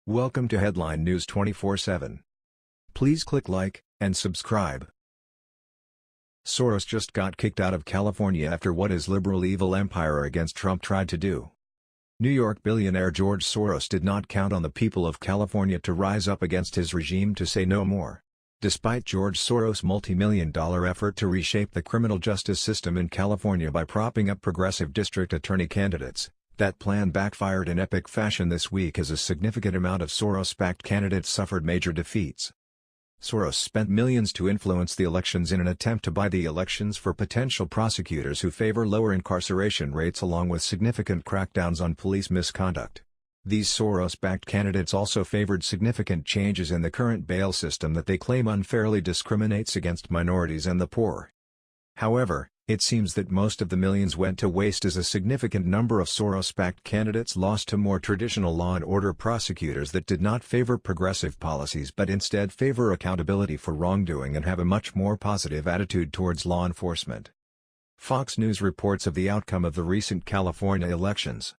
Welcome to Headline News 24/7. Please click like and subscribe. Soros just got kicked out of California after what his liberal evil empire against Trump tried to do. New York billionaire George Soros did not count on the people of California to rise up against his regime to say no more. Despite George Soros' multi-million-dollar effort to reshape the criminal justice system in California by propping up progressive district attorney candidates, that plan backfired in epic fashion this week as a significant amount of Soros-backed candidates suffered major defeats. Soros spent millions to influence the elections in an attempt to buy the elections for potential prosecutors who favor lower incarceration rates along with significant crackdowns on police misconduct. These Soros-backed candidates also favored significant changes in the current bail system that they claim unfairly discriminates against minorities and the poor. However, it seems that most of the millions went to waste as a significant number of Soros-backed candidates lost to more traditional law and order prosecutors that did not favor progressive policies but instead favor accountability for wrongdoing and have a much more positive attitude towards law enforcement. Fox News reports of the outcome of the recent California elections.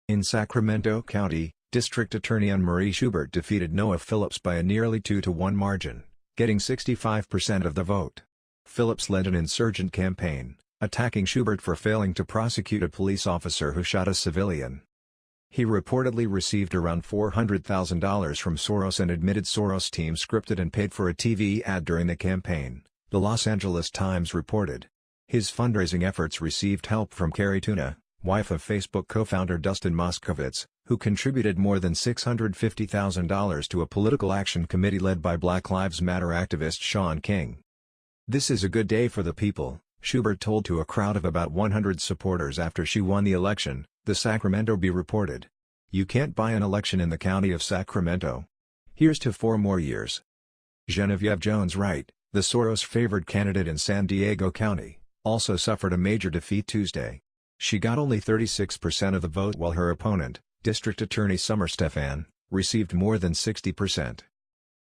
In Sacramento County, District Attorney Anne-Marie Schubert defeated Noah Phillips by a nearly 2-to-1 margin, getting 65% of the vote. Phillips led an insurgent campaign, attacking Schubert for failing to prosecute a police officer who shot a civilian. He reportedly received around $400,000 from Soros and admitted Soros' team scripted and paid for a TV ad during the campaign, the Los Angeles Times reported. His fundraising efforts received help from Carrie Tuna, wife of Facebook co-founder Dustin Moskovitz, who contributed more than $650,000 to a political action committee led by Black Lives Matter activist Shaun King. "This is a good day for the people," Schubert told to a crowd of about 100 supporters after she won the election, the Sacramento Bee reported. "You can't buy an election in the county of Sacramento. Here's to 4 more years." Genevieve Jones-Wright, the Soros-favored candidate in San Diego County, also suffered a major defeat Tuesday. She got only 36% of the vote while her opponent, District Attorney Summer Stephan, received more than 60%.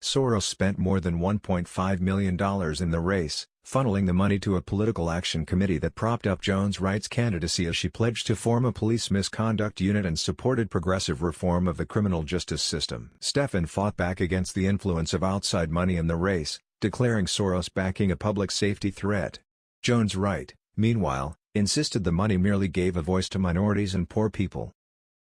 Soros spent more than $1.5 million in the race, funneling the money to a political action committee that propped up Jones-Wright's candidacy as she pledged to form a police misconduct unit and supported progressive reform of the criminal justice system. Stephan fought back against the influence of outside money in the race, declaring Soros backing a public safety threat. Jones-Wright, meanwhile, insisted the money merely gave a voice to minorities and poor people.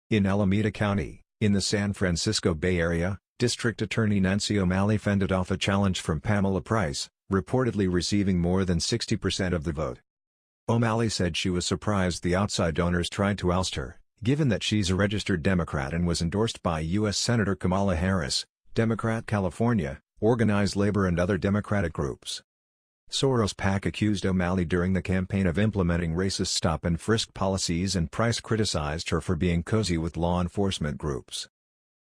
In Alameda County, in the San Francisco Bay Area, District Attorney Nancy O'Malley fended off a challenge from Pamela Price, reportedly receiving more than 60% of the vote. O'Malley said she was surprised the outside donors tried to oust her, given that she's a registered Democrat and was endorsed by U.S. Senator Kamala Harris, Democrat California, Organized Labor and other Democratic groups. Soros PAC accused O'Malley during the campaign of implementing racist stop-and-frisk policies and Price criticized her for being cozy with law enforcement groups.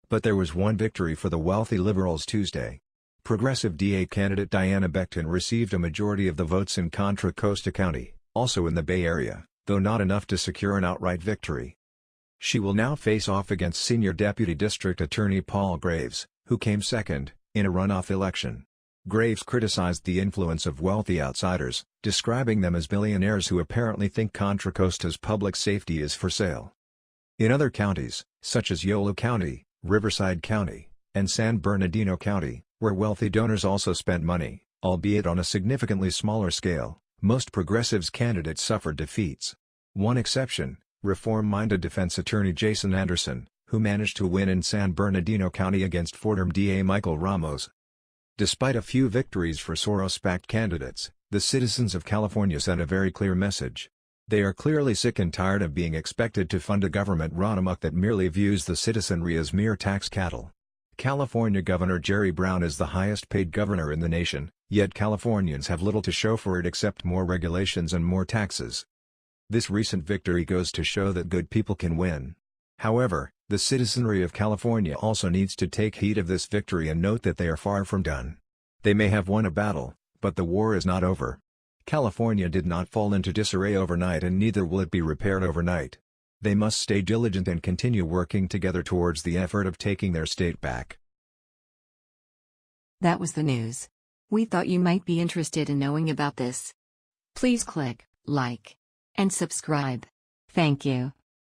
But there was one victory for the wealthy liberals Tuesday. Progressive DA candidate Diana Becton received a majority of the votes in Contra Costa County, also in the Bay Area, though not enough to secure an outright victory. She will now face off against Senior Deputy District Attorney Paul Graves, who came second, in a runoff election. Graves criticized the influence of wealthy outsiders, describing them as billionaires who apparently think Contra Costa's public safety is for sale. In other counties, such as Yolo County, Riverside County, and San Bernardino County, where wealthy donors also spent money, albeit on a significantly smaller scale, most progressives candidates suffered defeats. One exception, reform-minded defense attorney Jason Anderson, who managed to win in San Bernardino County against Fordham DA Michael Ramos. Despite a few victories for Soros-backed candidates, the citizens of California sent a very clear message. They are clearly sick and tired of being expected to fund a government run amok that merely views the citizenry as mere tax cattle. California Governor Jerry Brown is the highest-paid governor in the nation, yet Californians have little to show for it except more regulations and more taxes. This recent victory goes to show that good people can win. However, the citizenry of California also needs to take heed of this victory and note that they are far from done. They may have won a battle, but the war is not over. California did not fall into disarray overnight and neither will it be repaired overnight. They must stay diligent and continue working together towards the effort of taking their state back. That was the news. We thought you might be interested in knowing about this. Please click like and subscribe. Thank you.